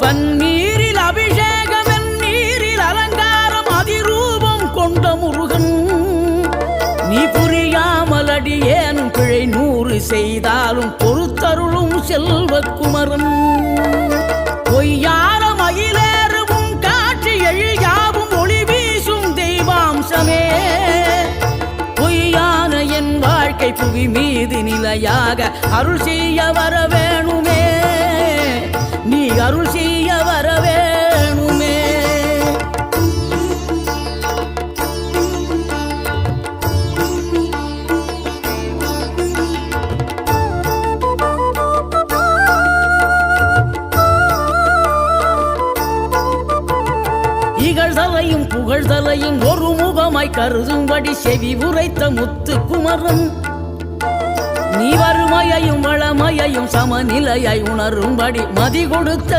பன்னீரில் அபிஷேகம் நீரில் அலங்காரம் அதிரூபம் கொண்ட முருகன் நீ புரியாமல் அடியேனும் பிழை 100 செய்தாலும் பொறுத்தருளும் செல்வக்குமரன் பொய்யார மயிலேறும் காட்சி எழியாவும் ஒளி வீசும் தெய்வாம்சமே பொய்யான என் வாழ்க்கை புவி மீது நிலையாக அருள் செய்ய வர வேணுமே நீ அருள் செய்ய வர வேணுமே இகழ்தலையும் புகழ்தலையும் ஒரு முகமாய் கருதும்படி செவி உரைத்த முத்துக்குமரன் நீ வறுமையையும் வளமையையும் சமநிலையை உணரும்படி மதி கொடுத்த